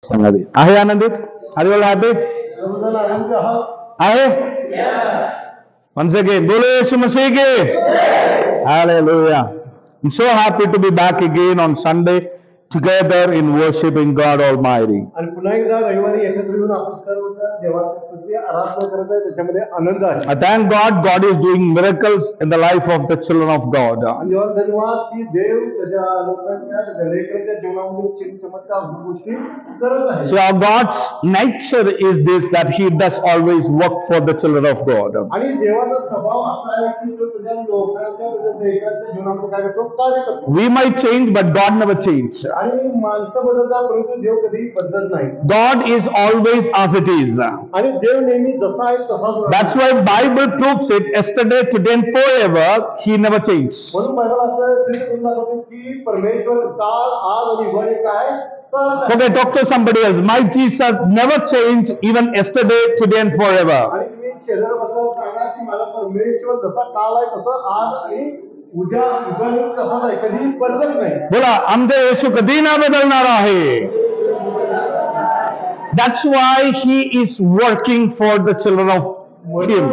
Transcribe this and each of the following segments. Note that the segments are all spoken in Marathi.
संगती आहे आनंदित? Are you all happy? सर्वजण आनंदी आहात? आहे? Once again, बोलो यीशु मसीह के. Hallelujah. I'm so happy to be back again on Sunday together in worshiping God Almighty. आणि पुन्हा एकदा रविवारी एकत्र येऊन आपण सर्व देवाची स्तुती आराधना करत आहे, त्याच्यामध्ये आनंद आहे. I thank God, God is doing miracles in the life of the children of God. आणि देवाला धन्यवाद की देव त्याच्या लोकांच्या लेकरांच्या जीवनामध्ये चमत्कार गोष्टी करत आहे. So God's nature is this, that He does always work for the children of God. आणि देवाचा स्वभाव असा आहे की तो त्याच्या लोकांच्या लेकरांच्या जीवनामध्ये काय करतो? कार्य करतो. We might change, but God never changes. आणि माणसं बदलतात परंतु देव कधी बदलत नाही. God is always as it is. आणि देव नेहमी जसा आहे तसाच. That's why Bible proves it. Yesterday, today, and forever, He never changes. म्हणून बायबल असं सिद्ध करून दाखवतो की परमेश्वर काल आज आणि उभा काय. Okay, talk to somebody else. My Jesus never changed, even yesterday, today, and forever. आणि तुम्ही शेजारी बसून सांगा की मला परमेश्वर जसा काल आहे तसं आज आणि उद्या उद्या तसाच आहे, कधी बदलत नाही. बोला, आमचा येशू कधी ना बदलणार आहे. That's why He is working for the children of Him.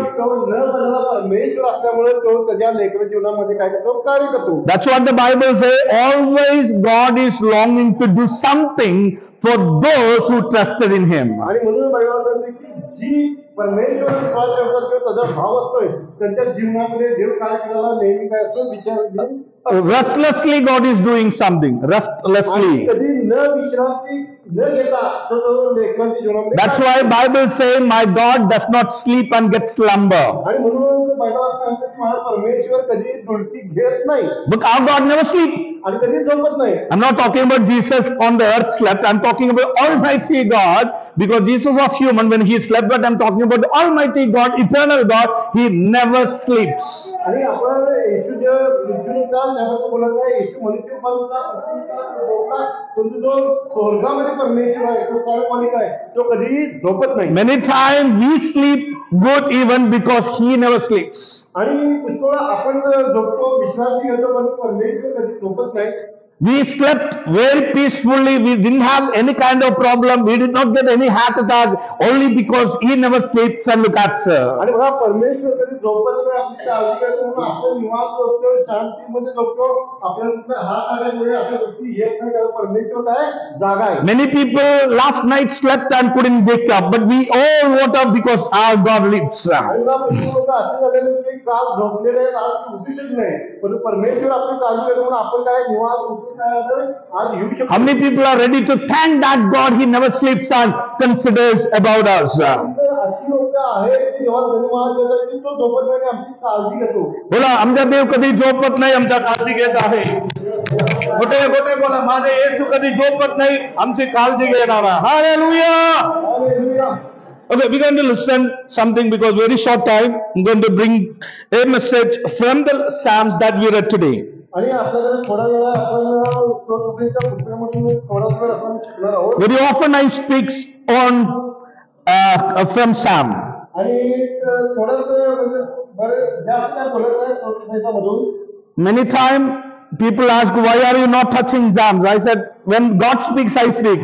परमेश्वर असल्यामुळे तो त्याच्या लेकराच्या जीवनामध्ये काय करतो? कार्य करतो. That's what the Bible says. Always God is longing to do something for those who trusted in Him. आणि म्हणून बायबल सांगते की जी परमेश्वर विश्वास ठेवतात किंवा त्याचा भाव असतोय त्यांच्या जीवनामध्ये देव काय करायला नेहमी काय असतो? विचार. Restlessly God is doing something. Restlessly. कधी न विश्रांती न घेता तो लेकरांच्या जीवनामध्ये. That's why Bible says, my God does not sleep and get slumber. आणि म्हणून बायबल सांगते की माझा परमेश्वर कधी डुलकी घेत नाही. But our God never sleep. आणि कधी झोपत नाही. I'm not talking about Jesus on the earth slept. I'm talking about Almighty God, because Jesus was human when He slept. But I'm talking about the Almighty God, eternal God. He never sleeps. आणि आपण येशू जे पृथ्वीचा त्याबद्दल बोलत आहे, येशू मनुष्य रूपाचा परंतु जो स्वर्गामध्ये परमेश्वर आहे तो सर्वमालिक आहे, तो कधी झोपत नाही. Many times we sleep good even because He never sleeps. आणि पुष्कळ आपण झोपतो विश्रांती घेतो पण परमेश्वर कधी झोपत नाही. We slept very peacefully. We didn't have any kind of problem. We did not get any heart attack, only because He never sleeps and look at us. आणि बघा परमेश्वर कधी झोपत नाही, आपली काळजी करतो म्हणून आपण निवांत झोपतो, शांतीमध्ये झोपतो. आपल्याला हात आल्यामुळे अशा गोष्टी येत नाही, कारण परमेश्वर काय जागा आहे. Many people last night slept and couldn't wake up, but we all woke up because our God lives. आणि लोक असे झालेले की काल झोपलेले आहेत, आज उठूच नाही, पण परमेश्वर आपली काळजी करतो म्हणून आपण काय निवांत आज येऊ शकतो. How many people are ready to thank that God? He never sleeps and considers about us. अशी लोक आहेत की जेव्हा धन्यवाद देतात की तो झोपत नाही, आमची काळजी घेतो. बोला, आमचा देव कधी झोपत नाही, आमच्या काळजी घेत आहे. गोटे गोटे बोला, माझे येशू कधी झोपत नाही, आमची काळजी घेणार आहे. Hallelujah. Hallelujah. Okay, we're going to listen something because very short time. I'm going to bring a message from the Psalms that we read today. आणि आपल्याकडे थोडा वेळ आपण पुस्तकामधून थोडा वेळ आपण शिकणार आहोत. Very often I speak on from Psalm. आणि थोडंसं म्हणजे बरं जास्त काय बोलत नाही पुस्तकामधून. Many times people ask, why are you not touching Psalms? I said, when God speaks, I speak.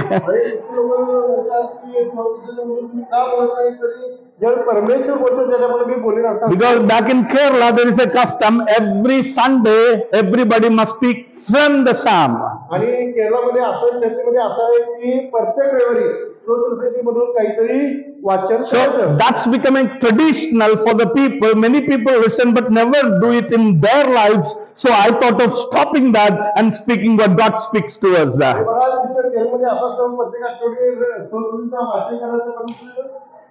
परमेश्वर बोलतो त्याच्यामुळे मी बोलेन असं. Because back in Kerala there is a custom, every Sunday everybody must speak from the Psalm. आणि केरळमध्ये असं चर्चेमध्ये असं आहे की प्रत्येक रविवारी स्तोत्रसंहितेमधून काहीतरी वाचन. So that's becoming traditional for the people. Many people listen but never do it in their lives. So I thought of stopping that and speaking what God speaks to us. केरळमध्ये असं असतं प्रत्येक आठवडी स्तोत्रसंहिता वाचन करायचं, पण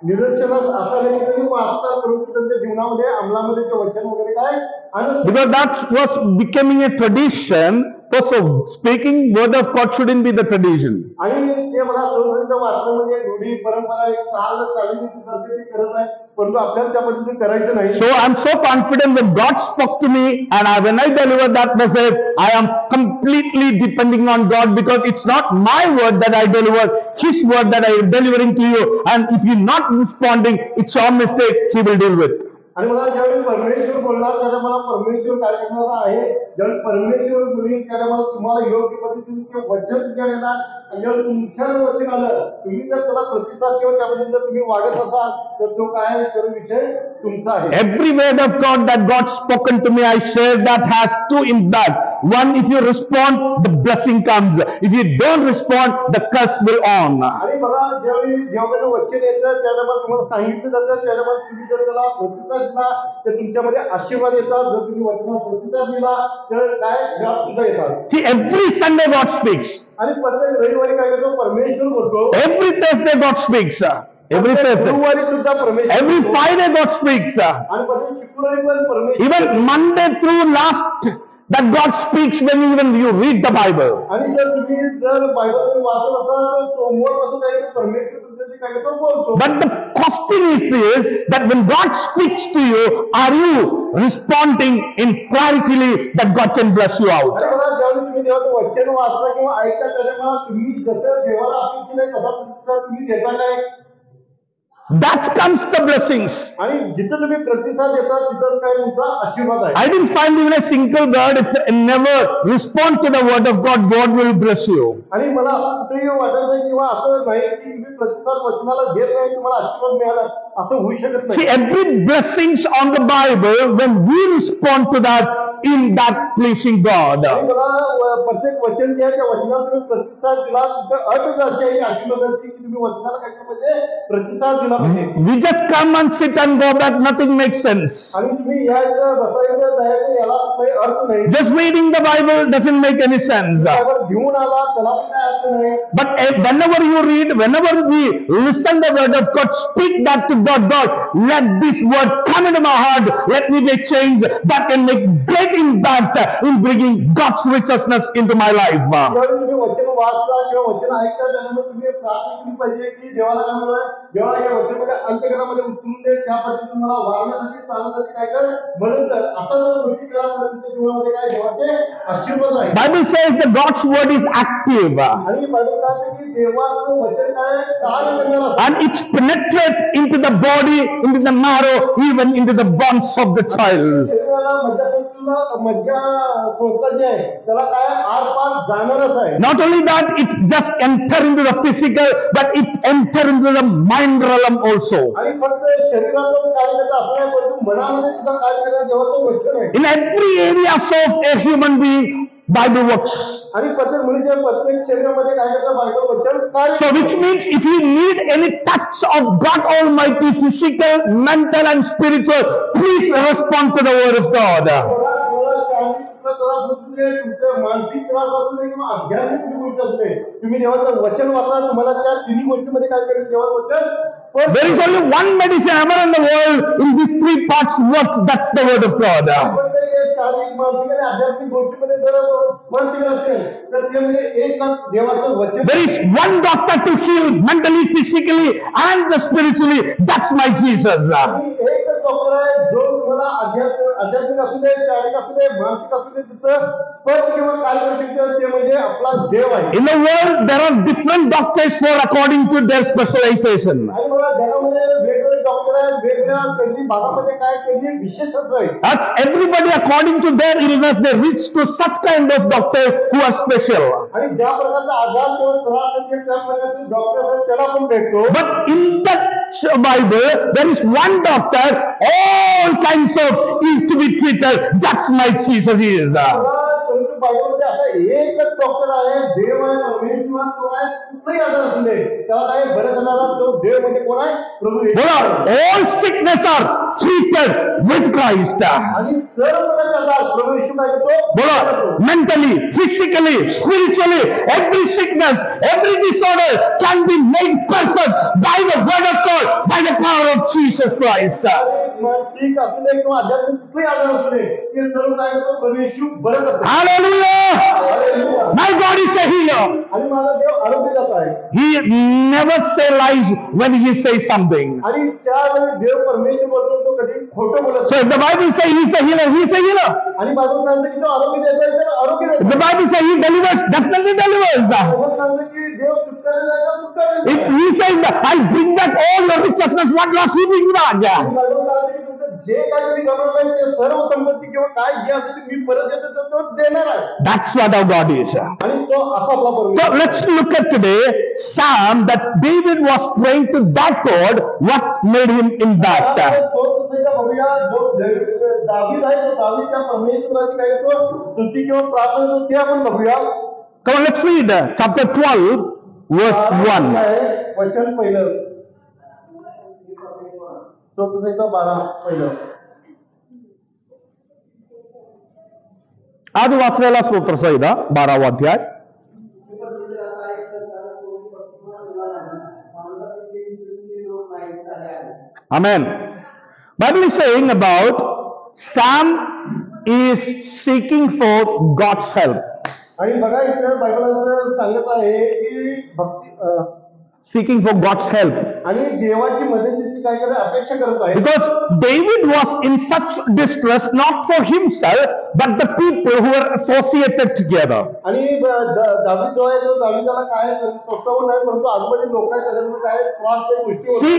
निदर्शनास असा नाही की वाचतात परंतु त्यांच्या जीवनामध्ये अंमलामध्ये ते वचन वगैरे काय. Because that was becoming a tradition. So speaking word of God shouldn't be the tradition. आणि ते मला स्तोत्रसंहिता वाचन म्हणजे रूढी परंपरा एक चालली करत आहे, परंतु आपल्याला त्या पद्धतीने करायचं नाही. So I'm so confident when God spoke to me and when I deliver that message, I am completely depending on God, because it's not my word that I deliver, His word that I am delivering to you. And if you're not responding, it's your mistake. He will deal with. आणि मला ज्यावेळी परमेश्वर बोलणार त्यावेळी मला परमेश्वर काय करणार आहे, ज्यावेळी परमेश्वर बोलील त्यावेळी मला तुम्हाला योग्य पद्धतीने ते वचन तुमच्या येणार. आणि जेव्हा तुमच्यावर वचन आलं, तुम्ही जर त्याला प्रतिसाद किंवा त्यामध्ये जर तुम्ही वागत असाल तर तो काय सर्व विषय तुमचा आहे. Every word of God that God spoken to me, I share that has two impact. One, if you respond, the blessing comes. If you don't respond, the curse will on. आणि बघा ज्यावेळी जेव्हा वचन येतं त्यावेळेला मला तुम्हाला सांगितलं जातं, त्यावेळेला तुम्ही जर त्याला प्रतिसाद दिला तर तुमच्यामध्ये आशीर्वाद येतात. जर तुम्ही वचनाला प्रतिसाद दिला तर काय श्राप सुद्धा येतात. See, every Sunday God speaks. आणि प्रत्येक रविवारी काय करतो, परमेश्वर बोलतो. Every Thursday God speaks. Every Thursday. गुरुवारी सुद्धा परमेश्वर Every बोलतो. Friday God speaks. आणि प्रत्येक शुक्रवारी पण परमेश्वर Even Monday through last, that God speaks when even you read the Bible. आणि जर तुम्ही जर बायबल वाचत असाल तर सोमवारपासून काय करतो, परमेश्वर तुमच्याशी काय करतो, बोलतो. But the question is this, that when God speaks to you, are you responding in clarity that God can bless you out? आणि बघा ज्यावेळी तुम्ही देवाचं वचन वाचता किंवा ऐकता त्यावेळेला तुम्ही जसं देवाला अपेक्षित आहे तसा प्रतिसाद तुम्ही देता काय. That comes the blessings. आणि जिथं तुम्ही प्रतिसाद देता तिथं काय तुमचा आशीर्वाद आहे. I didn't find even a single word. If you never respond to the word of God, God will bless you. आणि मला असं कुठेही वाटत नाही किंवा असं नाही की तुम्ही प्रतिसाद वचनाला देत नाही तुम्हाला आशीर्वाद मिळाला, असं होऊ शकत See, नाही. every blessings on the Bible, when we respond to that, in that pleasing God. आणि बघा प्रत्येक वचन जे आहे त्या वचनाला तुम्ही प्रतिसाद दिला तिथं अट अशी आहे आशीर्वादाची की तुम्ही वचनाला काय म्हणजे प्रतिसाद दिला पाहिजे. We just come and sit and go back, nothing makes sense. आणि तुम्ही यायचं बसायचं जायचं याला काही अर्थ नाही. Just reading the Bible doesn't make any sense. Bible घेऊन आला त्याला काय अर्थ नाही. But whenever you read, whenever we listen the word of God, speak that to God. God, let this word come into my heart. Let me be changed. That can make great impact in bringing God's righteousness into my life. ज्यावेळी तुम्ही वचन वाचता किंवा वचन ऐकता त्यानंतर तुम्ही प्रार्थना केली पाहिजे की देवाला काय म्हणून जेव्हा या वचनामध्ये अंतःकरणामध्ये उतरून दे, त्या पद्धतीने मला वागण्यासाठी चालण्यासाठी काय कर मदत कर. असा जर गोष्टी केला तर तुमच्या जीवनामध्ये काय देवाचे आशीर्वाद आहे. Bible says that God's word is active आणि बायबल सांगते की देवाचं वचन काय कार्य करणार असतं. and it penetrates into the body, into the marrow, even into the bones of the child. शरीराला मज्जा संस्था जी आहे त्याला काय आरपार जाणारच आहे. Not only that, it just enter into the physical, but it enter into the mind realm also. आणि फक्त शरीराचं कार्य करता असं नाही, परंतु मनामध्ये सुद्धा कार्य करणार देवाचं वचन आहे. In every area of a human being, Bible works. आणि प्रत्येक मुलीच्या प्रत्येक शरीरामध्ये काय करतं बायबल वचन कार्य. So which means if you need any touch of God Almighty, physical, mental and spiritual, please respond to the word of God. तुम्हाला शारीरिक त्रास असू दे, तुमचा मानसिक त्रास असू दे किंवा आध्यात्मिक गोष्ट असू दे, तुम्ही देवाचं वचन वाचा. तुम्हाला त्या तिन्ही गोष्टीमध्ये काय करायचं देवाचं वचन. There is only one medicine ever in the world in these three parts works. That's the word of God. आपण जर हे शारीरिक मानसिक आणि आध्यात्मिक गोष्टीमध्ये जर स्पर्श असेल तर ते म्हणजे एकच देवाचं वचन. There is one doctor to heal mentally, physically and spiritually. That's my Jesus. आणि एकच डॉक्टर आहे जो तुम्हाला आध्यात्मिक असू दे, शारीरिक असू दे, मानसिक असू दे, तिथं स्पर्श किंवा कार्य करू शकतो ते म्हणजे आपला देव आहे. In the world, there are different doctors for according to their specialization. आणि बघा जगामध्ये वेगवेगळे डॉक्टर आहेत, वेगवेगळ्या त्यांची भागामध्ये काय त्यांची विशेषच आहे. That's everybody according to their illness. They reach to such kind of doctor who are special. आणि ज्या प्रकारचा आजार किंवा त्रास असेल त्या प्रकारचे डॉक्टर आहेत त्याला पण भेटतो. But in the Bible, there is one doctor, all kinds of is to be treated. That's my Jesus is. परंतु बायबलमध्ये आता एकच डॉक्टर आहे, देव आहे, परमेश्वर तो आहे. कुठलाही आजार असू दे त्याला काय बरं करणारा तो देव म्हणजे कोण आहे, प्रभू येशू. बोला, all sickness are treated with Christ. आणि सर्व प्रकारचे आजार प्रभू येशू काय करतो. बोला, mentally, physically, spiritually, every sickness, every disorder can be made perfect by the word of God, by the power of Jesus Christ. मानसिक असू दे किंवा आध्यात्मिक कुठलाही आजार असू दे ते सर्व काय करतो प्रभू येशू बरं करतो. Hallelujah! Hallelujah. My God is a healer. आणि माझा देव आरोग्यदाता आहे. He never say lies when he says something. आणि त्यावेळी देव परमेश्वर बोलतो तो कधी खोटं बोलत So if the Bible says he's a healer, he's a healer. आणि बायबल सांगते की तो आरोग्य देत आहे तर आरोग्य If देत the Bible says he delivers, definitely delivers. Bible सांगते की देव सुटका देतो सुटका If देतो. he says, I'll bring back all your righteousness, what loss he bring back? आणि बायबल सांगते की तुमचं जे काय तुम्ही गमावलं आहे ते सर्व संपत्ती किंवा काय जे असेल ते मी परत येतो तर तो देणार आहे. That's what our God is. आणि तो असा आपला So परमेश्वर. let's look at today Psalm that David was praying to that God. What made him in that? तो तुमचा बघूया जो दावीद आहे तो दावीद त्या परमेश्वराची काय तो स्तुती किंवा प्रार्थना करतो ते आपण बघूया. Come on, let's read chapter 12, verse 1. वचन पहिलं तो तुझं 12 पहिलं. आज वाचलेला स्तोत्रसंहिता 12वा अध्याय. Amen. Bible is saying about Sam is seeking for God's help. आणि बघा इथं बायबलात सांगत आहे की भक्ती Seeking for God's help. आणि देवाची मदतीची काय करायला अपेक्षा करत आहे. Because David was in such distress not for himself but the people who were associated together. आणि दावीद जो आहे तो दावीदाला काय स्वतःहून नाही परंतु आजूबाजूला लोक आहेत त्याच्यामुळे काय त्रास त्या गोष्टी होतात. See,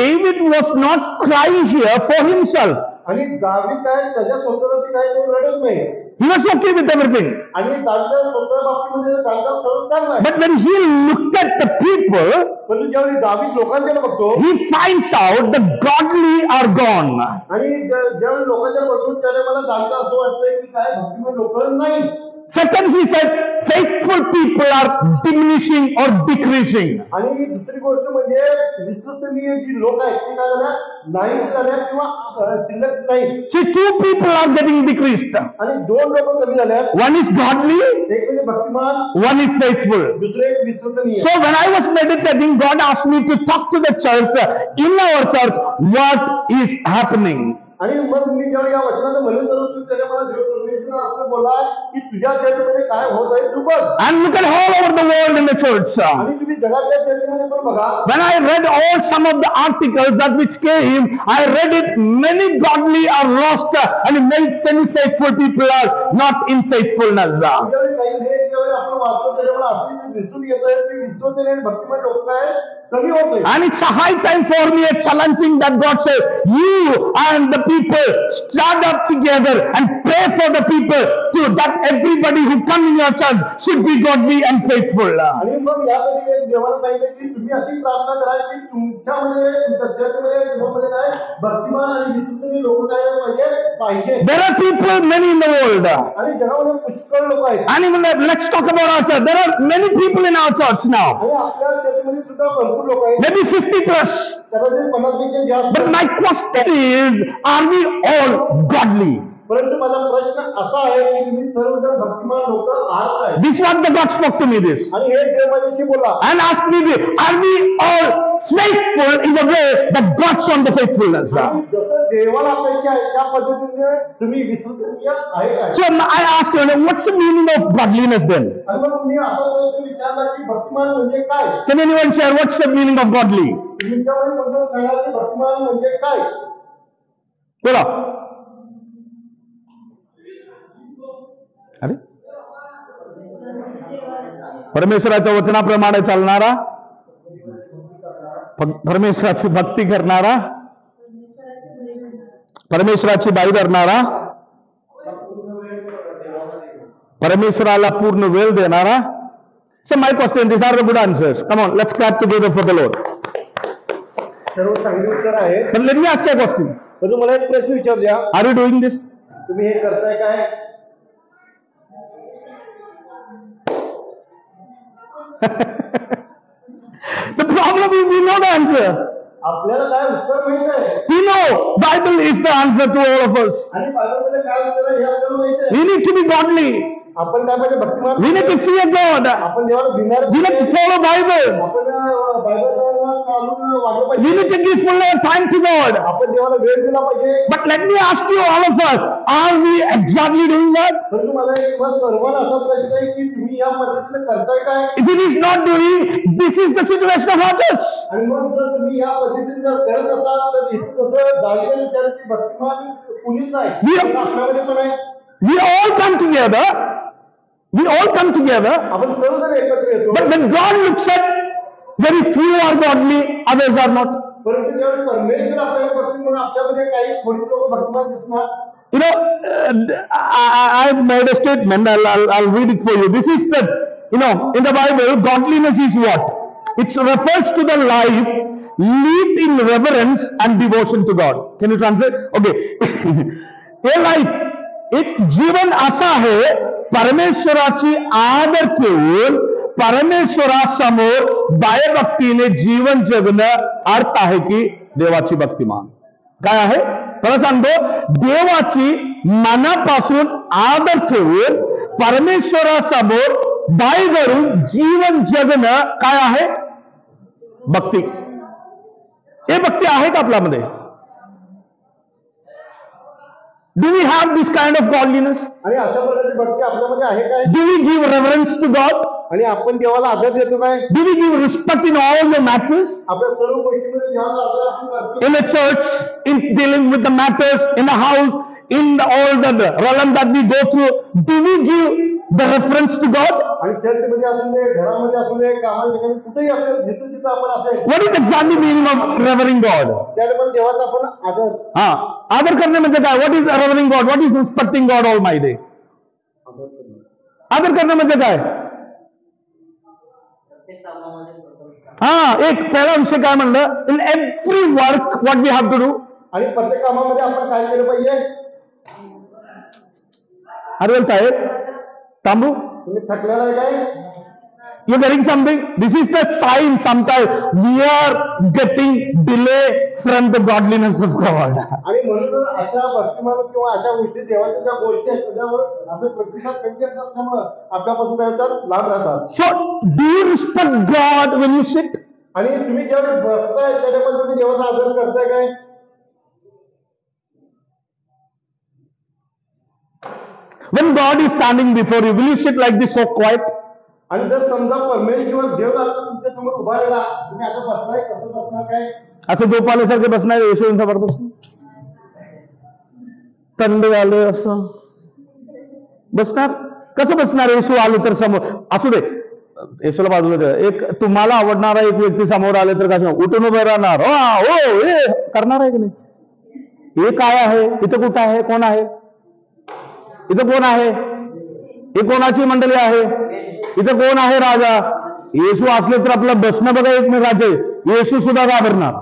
David was not crying here for himself. आणि दावीद काय त्याच्या स्वतःची काय तो रडत नाही. He was okay with everything. आणि दावीदा स्वतः बाबतीमध्ये दावीदा सर्व चांगला आहे. But when he looked at the people, परंतु ज्यावेळी दावीद लोकांकडे बघतो he finds out the godly are gone. आणि ज्यावेळी लोकांकडे बघतो त्यावेळी मला दावीदा असं वाटतंय की काय भक्तिमय लोक नाही. Second, he said, faithful people are diminishing or decreasing. आणि दुसरी गोष्ट म्हणजे विश्वसनीय जी लोक आहेत ती काय झाल्या नाही झाल्या किंवा शिल्लक नाही. See, two people are getting decreased. आणि दोन लोक कमी झाल्यात. One is godly, एक म्हणजे भक्तिमान, one is faithful. दुसरे एक विश्वसनीय. So when I was meditating, God asked me to talk to the church, in our church, what is happening. आणि मग मी जेव्हा या वचनाचं म्हणून करत होतो त्याने मला देव परमेश्वर असं बोलला की तुझ्या चर्चमध्ये काय होत आहे तू बघ. And look at all over the world in the church. आणि तुम्ही जगातल्या चर्चेमध्ये पण बघा. When I read all some of the articles that which came, I read it, many godly are lost and many faithful people are not in faithfulness. ज्यावेळी काही हे ज्यावेळी आपण वाचतो त्याच्यामुळे आपली दिसून येत आहे की विश्वसनीय आणि भक्तिमय लोक काय कमी होत आहे. And it's a high time for me a challenging that God says, you and the people stand up together and pray for the people so that everybody who come in your church should be godly and faithful. आणि मग यासाठी एक देवाला सांगितलं की तुम्ही अशी प्रार्थना करा की तुमच्यामध्ये तुमच्या चर्चमध्ये देवामध्ये काय भक्तिमान आणि विश्वसनीय लोक काय पाहिजे. There are people many in the world. आणि जगामध्ये पुष्कळ लोक आहेत. And let's talk about our church. There are many people in our church now. आणि आपल्या चर्चमध्ये सुद्धा भरपूर लोक आहेत. Maybe 50 plus. कदाचित 50 पेक्षा जास्त. But my question is, are we all godly? परंतु माझा प्रश्न असा आहे की तुम्ही सर्वजण भक्तिमान लोक आहात काय. This is what the God spoke to me this. आणि हे देव माझ्याशी बोला. And asked me this, are we all faithful in the way that God shown the faithfulness? आणि जसं देवाला अपेक्षा आहे त्या पद्धतीने तुम्ही विश्वसनीय आहे काय. So I asked you, what's the meaning of godliness then? आणि मग मी असा प्रश्न विचारला की भक्तिमान म्हणजे काय. Can anyone share what's the meaning of godly? तुमच्यामध्ये कोणतं सांगा की भक्तिमान म्हणजे काय. बोला. अरे परमेश्वराच्या वचनाप्रमाणे चालणारा, परमेश्वराची भक्ती करणारा, परमेश्वराची बाई धरणारा, परमेश्वराला पूर्ण वेळ देणारा. So my question, these are the good answers. Come on, let's clap together for the Lord. सर्व चांगली उत्तर आहे. But let me ask you a question. तर तुम्हाला एक प्रश्न विचारूया. Are you doing this? तुम्ही हे करताय काय. The problem is we know the answer. आपल्याला काय उत्तर माहित आहे. We know Bible is the answer to all of us. आणि बायबलमध्ये काय उत्तर आहे हे आपल्याला माहित आहे. We need to be godly. आपण काय पाहिजे भक्तिमान. We need to fear God. आपण देवाला भिणार. We need to follow Bible. आपण बायबलला चालून वागलं पाहिजे. We need to give full time to God. आपण देवाला वेळ दिला पाहिजे. But let me ask you, all of us, are we exactly doing that? परंतु मला एक सर्वांना असा प्रश्न आहे की तुम्ही या पद्धतीने करताय काय. If it is not doing, this is the situation of our church. आणि मग जर तुम्ही या पद्धतीने जर करत असाल तर इथे कसं दाविदाने विचारलं की भक्तिमान कुणीच नाही. आपल्यामध्ये पण आहे. We all come together. We all come together. आपण सर्वजण एकत्र येतो. But when God looks at, very few are godly, others are not. परंतु ज्यावेळी परमेश्वर आपल्याला भक्ती म्हणून आपल्यामध्ये काही थोडी लोक भक्तिमान दिसणार. You know, I've made a statement. I'll read it for you. This is that, you know, in the Bible, godliness is what? It refers to the life lived in reverence and devotion to God. Can you translate? Okay. हे लाईफ एक जीवन असं आहे परमेश्वराची आदर ठेवून परमेश्वरासमोर भयभक्तीने जीवन जगणं अर्थ आहे की देवाची भक्तिमान. काय आहे? मला सांगतो, देवाची मनापासून आदर ठेवून परमेश्वरासमोर भय करून जीवन जगणं काय आहे? भक्ती. हे भक्ती आहे का आपल्यामध्ये? Do we have this kind of godliness? आणि अशा प्रकारची भक्ती आपल्यामध्ये आहे काय? Do we give reverence to God? आणि आपण देवाला आदर देतो काय? Do we give respect in all the matters? आपल्या सर्व गोष्टींमध्ये देवाला आदर आपण करतो. In a church, in dealing with the matters, in the house, in all the realm that we go through, do we give the reference to God? आणि चर्चमध्ये असू दे, घरामध्ये असू दे, कामाच्या ठिकाणी कुठेही असेल, जिथे जिथे आपण असेल, What is exactly meaning of revering God? त्यामुळे देवाचा आपण आदर. हा, आदर करणे म्हणजे काय? What is revering God? What is respecting God Almighty? आदर करणे म्हणजे काय? हा, एक पहिला विषय काय म्हणलं? In every work what we have to do. आणि प्रत्येक कामामध्ये आपण काय केलं पाहिजे? अरे साहेब थांबू, तुम्ही थकलेला आहे काय? You're getting something? This is the sign sometimes we are getting delay from the godliness of God. आणि म्हणून अशा भक्तिमान किंवा अशा गोष्टी देवाच्या ज्या गोष्टी आहेत त्याच्यावर असं प्रतिसाद कमी असल्यामुळे आपल्यापासून काय होतात? लांब राहतात. So, do you respect God when you sit? आणि तुम्ही ज्यावेळी बसताय त्याच्यामध्ये तुम्ही देवाचा आदर करताय काय? When God is standing before you, will you sit like this so quiet? आणि जर समजा परमेश्वर देव आता तुमच्या समोर उभा राहिला, तुम्ही आता बसताय, कसं बसणार काय? असं झोपाल्यासारखे बसणार येशूंसमोर बसून? थंड झालं असं बसणार? कसं बसणार? येशू आलो तर समोर असू दे, येशूला बाजूला ठेवा. एक तुम्हाला आवडणारा एक व्यक्ती समोर आले तर कसं उठून उभं राहणार? हो हे करणार आहे की नाही? हे काय आहे? इथं कुठं आहे? कोण आहे? इथं कोण आहे? ही कोणाची मंडळी आहे? इथं कोण आहे? राजा. येशू असले तर आपलं बसणं बघा एकमेकाचे. येशू सुद्धा घाबरणार.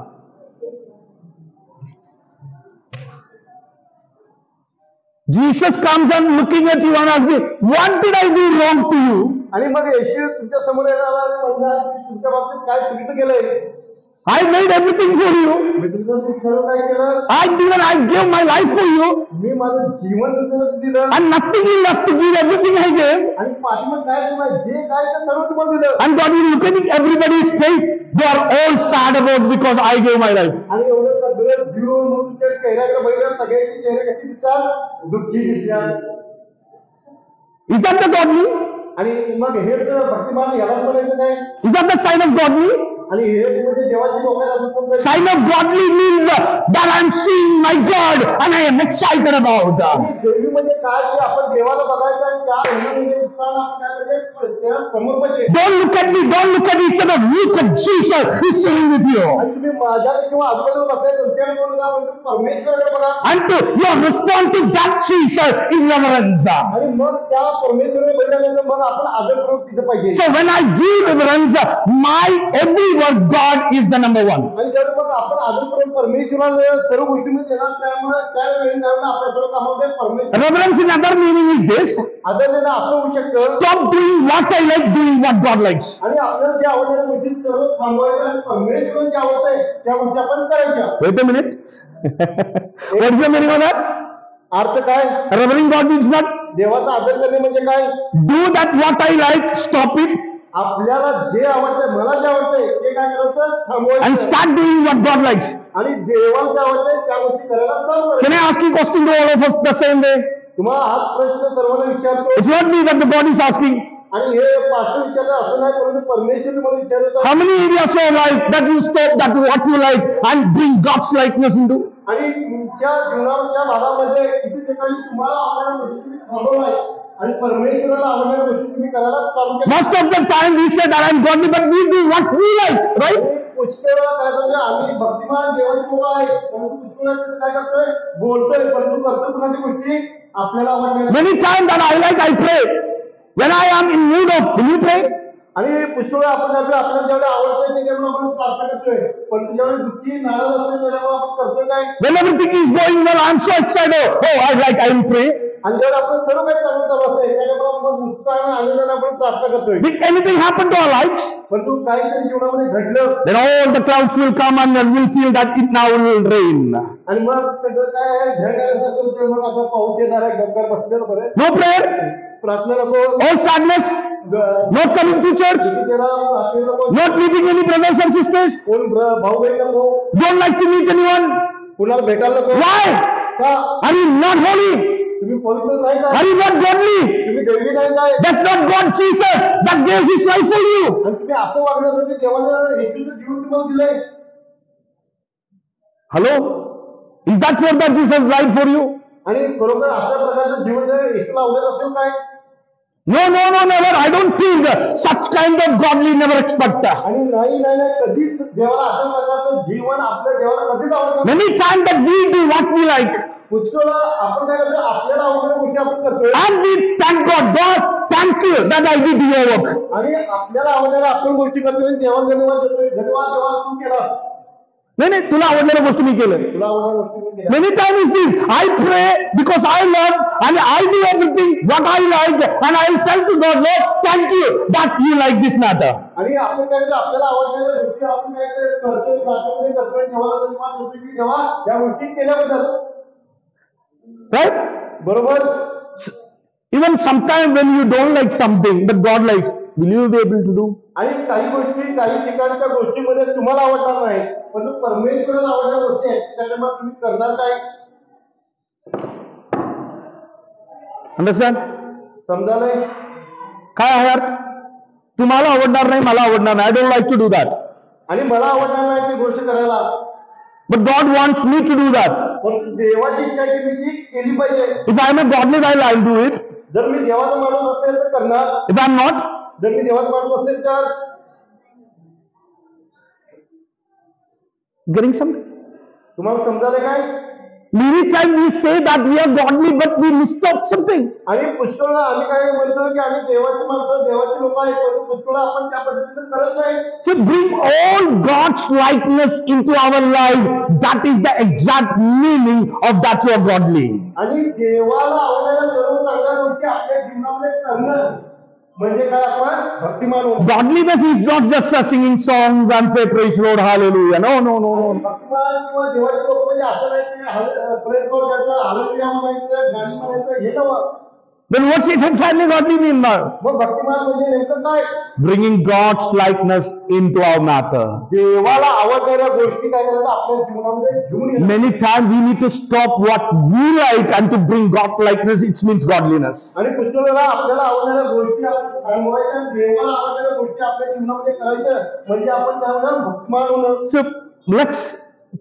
Jesus comes and looking at you and asking, what did I do wrong to you? आणि मग येशू तुमच्या समोर येणार आणि म्हणणार की तुमच्या बाबतीत काय चुकीचं केलंय? I made everything for you. मी तुमचं सर्व काय केलं? I gave my life for you. मी माझं जीवन तुमच्यासाठी दिलं. And nothing is left to give, everything I gave. आणि पाठीमाग काय तुम्हाला जे काय ते सर्व तुम्हाला दिलं. And God is looking at everybody's face. They are all sad about because I gave my life. आणि एवढं सगळं भिवून म्हणून त्या चेहऱ्याकडे बघितलं, सगळ्यांचे चेहरे कसे दिसतात? दुःखी दिसतात. Is that the godly? आणि मग हेच भक्तिमान यालाच म्हणायचं काय? Is that the sign of godly? आणि हे म्हणजे देवाची लोक आहेत असं समजायचं. Sign of godly means that I am seeing my God and I am excited about. आणि देवी म्हणजे काय? की आपण देवाला बघायचं आणि त्या म्हणजे उत्साहानं आपण काय करायचं? त्या समोर म्हणजे Don't look at me, don't look at each other. Look at Jesus. He's sitting with you. आणि तुम्ही माझ्याकडे किंवा आजूबाजूला बसलाय तुमच्याकडे बोलू नका, पण तुम्ही परमेश्वराकडे बघा. And you respond to that Jesus in reverence. आणि मग त्या परमेश्वराकडे बघितल्यानंतर मग आपण आदर करून तिथं पाहिजे. So when I give reverence, my every word, God is the number one. आणि जर मग आपण आदर करून परमेश्वराला सर्व गोष्टीमध्ये देणार, त्यामुळे त्यावेळी आपल्या सर्व कामामध्ये परमेश्वर. Reverence in other meaning is this. आदर देणं असं होऊ शकतं. Stop doing what I like, doing what God likes. आणि आपल्याला जे आवडणाऱ्या गोष्टी सर्व थांबवायच्या आणि परमेश्वराला जे आवडतंय त्या गोष्टी आपण करायच्या. Wait a minute. What is the meaning of that? अर्थ काय? Revering God means not देवाचा आदर करणे म्हणजे काय? do that what I like, stop it, आपल्याला जे आवडतंय, मला जे आवडतंय ते काय करायचं? and थांबवायचं. start doing what God likes. आणि देवाला जे आवडतंय त्या गोष्टी करायला चालू Can करायचं. I ask you a question to all of us the same way? तुम्हाला हाच प्रश्न सर्वांना विचारतो. It's not me that the God is asking. आणि हे पास्टर विचारलं असं नाही, परंतु परमेश्वर तुम्हाला विचारत. How many areas of your life that you stop that what you like and bring God's likeness into? आणि तुमच्या जीवनाच्या भागामध्ये किती ठिकाणी तुम्हाला आवडणाऱ्या गोष्टी तुम्ही थांबवलाय आणि परमेश्वराला आवडणाऱ्या गोष्टी तुम्ही करायला चालू केल्या. Most of the time we say that I'm godly, but we do what we like, right? पुष्कळ वेळा काय करतोय आम्ही भक्तिमान देवाची मुलं आहे, परंतु पुष्कळ वेळा तिथे काय करतोय बोलतोय, परंतु करतो कुणाची गोष्टी आपल्याला आवडणार. Many times that I pray. When I am in mood of, do you pray? आणि पुष्कळ वेळा आपण करतोय आपल्याला जेवढं आवडतंय त्याच्यामुळे आपण प्रार्थना करतोय, परंतु जेवढे दुःखी नाराज असतोय त्याच्यामुळे आपण करतोय काय. When everything is going well, I am so excited. Oh, I will pray. आणि जेव्हा आपण सर्व काही चांगलं चालू असतंय त्याच्यामुळे आपण उत्साहाने आनंदाने आपण प्रार्थना करतोय. Did anything happen to our lives? परंतु काहीतरी जीवनामध्ये घडलं Then all the clouds will come and we'll feel that it now will rain. आणि मग सगळं काय आहे ढगासारखं होतंय, मग आता पाऊस येणार आहे, गंगार बसलेलं बरं. No prayer, प्रार्थना नको, all sadness, not coming to church, not meeting any brothers and sisters, कोण भाऊ बहीण नको, don't like to meet anyone. कुणाला भेटायला नको. Why? का Are you not holy? तुम्ही पवित्र नाही का, Are you not godly? तुम्ही दैवी नाही काय, That's not God Jesus that gave his life for you. आणि तुम्ही असं वागण्यासाठी देवाने येशूचं जीवन तुम्हाला दिलंय. Hello? Is that what that Jesus died for you? आणि खरोखर अशा प्रकारचं जीवन जर येशूला आवडत असेल काय. No, never. I don't think such kind of godly never expect. आणि नाही कधीच देवाला अशा प्रकारचं जीवन आपल्या देवाला कधीच आवडत नाही. Many times that we do what we like. पुष्कळ आपण काय करतो आपल्याला आवडणाऱ्या गोष्टी आपण करतोय And we thank God, thank you that I did your work. आणि आपल्याला आवडणाऱ्या आपण गोष्टी करतोय आणि देवाला धन्यवाद देतोय, धन्यवाद देवा तू केला. नाही तुला आवडणाऱ्या गोष्टी मी केल्या. तुला आवडणाऱ्या गोष्टी मी केल्या. Many times is this. I pray because I love and I do everything what I like and I will tell to God, Lord, thank you that you like this matter. आणि आपण काय करतो आपल्याला आवडणाऱ्या गोष्टी आपण काय करतोय प्रार्थनेमध्ये करतोय, देवाला धन्यवाद देतोय की देवा या गोष्टी केल्याबद्दल. Right? बरोबर. Even sometimes when you don't like something but God likes, will you be able to do? आणि काही गोष्टी काही ठिकाणच्या गोष्टीमध्ये तुम्हाला आवडणार नाही, परंतु परमेश्वराला आवडणाऱ्या गोष्टी आहेत त्याच्यामुळे तुम्ही करणार काय. Understand? समजालंय काय आहे अर्थ? तुम्हाला आवडणार नाही, मला आवडणार नाही. I don't like to do that. आणि मला आवडणार नाही ती गोष्ट करायला, But God wants me to do that. परंतु देवाची इच्छा आहे की मी ती केली पाहिजे. If I am a godly guy, I'll do it. जर मी देवाचा माणूस असेल तर करणार, If I'm not, जर मी देवाचा माणूस असेल तर. getting something? तुम्हाला समजायला काय. Many times we say that we are godly, but we miss out something. आणि पुष्कळ आम्ही काय म्हणतो की आम्ही देवाची माणसं देवाची लोक आहेत, परंतु पुष्कळ आपण त्या पद्धतीने करत नाही. So bring all God's likeness into our life. That is the exact meaning of that you are godly. आणि देवाला आवडणाऱ्या सर्व चांगल्या गोष्टी आपल्या जीवनामध्ये करणं म्हणजे काय आपण भक्तिमान होतो. Godliness is not just singing songs and say praise Lord, hallelujah. No. भक्तिमान किंवा देवाचे लोक म्हणजे असं नाही की प्रेज लॉर्ड द्यायचं, हालेलुया म्हणायचं, गाणी म्हणायचं हे नव्हतं. Then what's it exactly godly mean now? मग भक्तिमान म्हणजे नेमकं काय. Bringing God's likeness into our matter. देवाला आवडणाऱ्या गोष्टी काय करायचं आपल्या जीवनामध्ये घेऊन येणं. Many times we need to stop what we like and to bring God likeness. It means godliness. आणि पुष्कळ वेळा आपल्याला आवडणाऱ्या गोष्टी आपण थांबवायच्या आणि देवाला आवडणाऱ्या गोष्टी आपल्या जीवनामध्ये करायचं म्हणजे आपण त्यामध्ये भक्तिमान होणं. So let's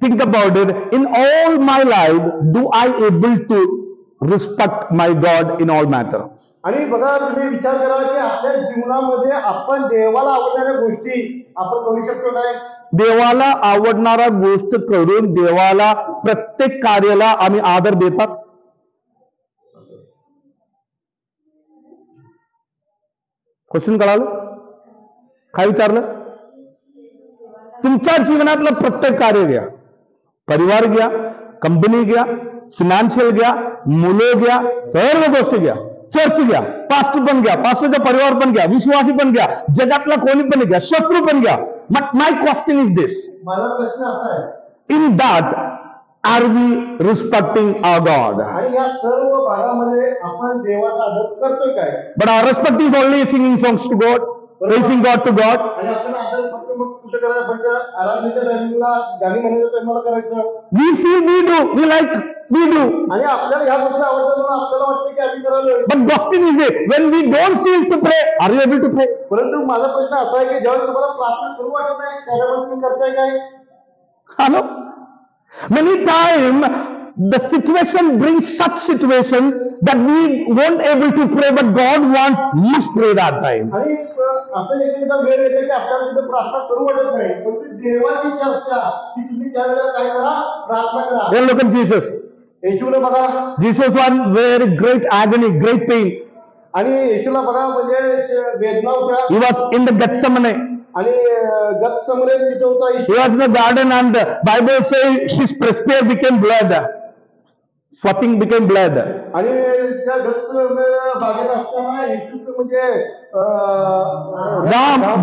think about it. In all my life, do I able to respect my God in all matter? आणि बघा तुम्ही विचार करा की आपल्या जीवनामध्ये आपण देवाला आवडणाऱ्या गोष्टी आपण करू शकतो काय. देवाला आवडणारा गोष्ट करून देवाला प्रत्येक कार्याला आम्ही आदर देतात. क्वेश्चन कळालं? काय विचारलं? तुमच्या जीवनातलं प्रत्येक कार्य घ्या, परिवार घ्या, कंपनी घ्या, फिनान्शियल घ्या, मुलं घ्या, सर्व गोष्टी घ्या, चर्च घ्या, पास्टर पण घ्या, पास्टरचा परिवार पण घ्या, विश्वासी पण घ्या, जगातला कोणी पण घ्या, शत्रू पण घ्या. But my question is this, माझा प्रश्न असा आहे, in that are we respecting our God? आणि या सर्व भागामध्ये आपण देवाचा आदर करतोय काय? But our respect is only singing songs to God, praising God to God. आणि आपण आदर फक्त मग कुठे करायला पाहिजे? आराधनेच्या टाइमिंगला गाणी म्हणायच्या टाइमला करायचं. We feel we do, we like, we do. आणि आपल्याला ह्या गोष्टी आवडतात म्हणून आपल्याला वाटतं की आम्ही करायला. But question is this, when we don't feel to pray, are you able to pray? परंतु माझा प्रश्न असा आहे की जेव्हा तुम्हाला प्रार्थना करू वाटत नाही त्यावेळेला तुम्ही करताय काय? Hello? Many times the situation brings such situations that we won't able to pray, but God wants must pray that time. आणि असं एकदा वेळ येते की आपल्याला तिथे प्रार्थना करू वाटत नाही, पण ती देवाची इच्छा असते की तुम्ही त्या वेळेला काय करा, प्रार्थना करा. Then look at Jesus. येशूला बघा, Jesus was very great agony, great pain. आणि येशूला बघा म्हणजे वेदना होत्या. He was in the Gethsemane. आणि गतसमरे तिथे होता He Yeshu. was in the garden, and the Bible says his perspire became blood. Sweating became blood. आणि त्या बागेत असताना येशूचं म्हणजे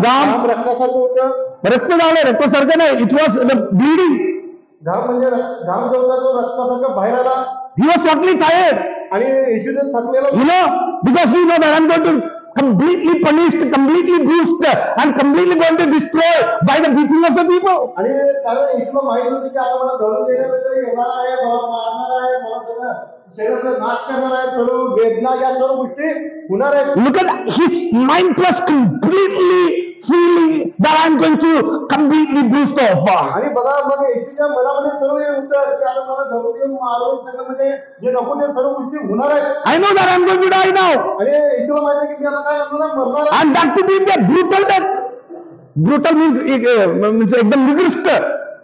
घाम रक्तासारखं होतं. रक्त झालं, रक्तासारखं नाही, इट वॉज ब्लिडिंग. घाम म्हणजे घाम जो होता तो रक्तासारखा बाहेर आला. He was totally tired. आणि येशूचं थकलेलं, You know, because we know that I'm going to completely punished, completely bruised, and completely going to destroy by the beating of the people. आणि कारण येशूला माहित होतं की आता मला धरून देण्याबद्दल येणार आहे, मला मारणार आहे, मला सगळं शरीराचा नाश करणार आहे, सर्व वेदना या सर्व गोष्टी होणार आहेत. Look at his mind was completely feeling that I'm going to completely bruised off. आणि बघा मग येशूच्या मनामध्ये सर्व हे होतं की आता मला धरून देऊन मारून सगळं म्हणजे जे नको ते सर्व गोष्टी होणार आहेत. I know that I'm going to die now. आणि येशूला माहिती आहे की मी आता काय करणार, मरणार आहे. And that to be the brutal death. Brutal means एकदम निकृष्ट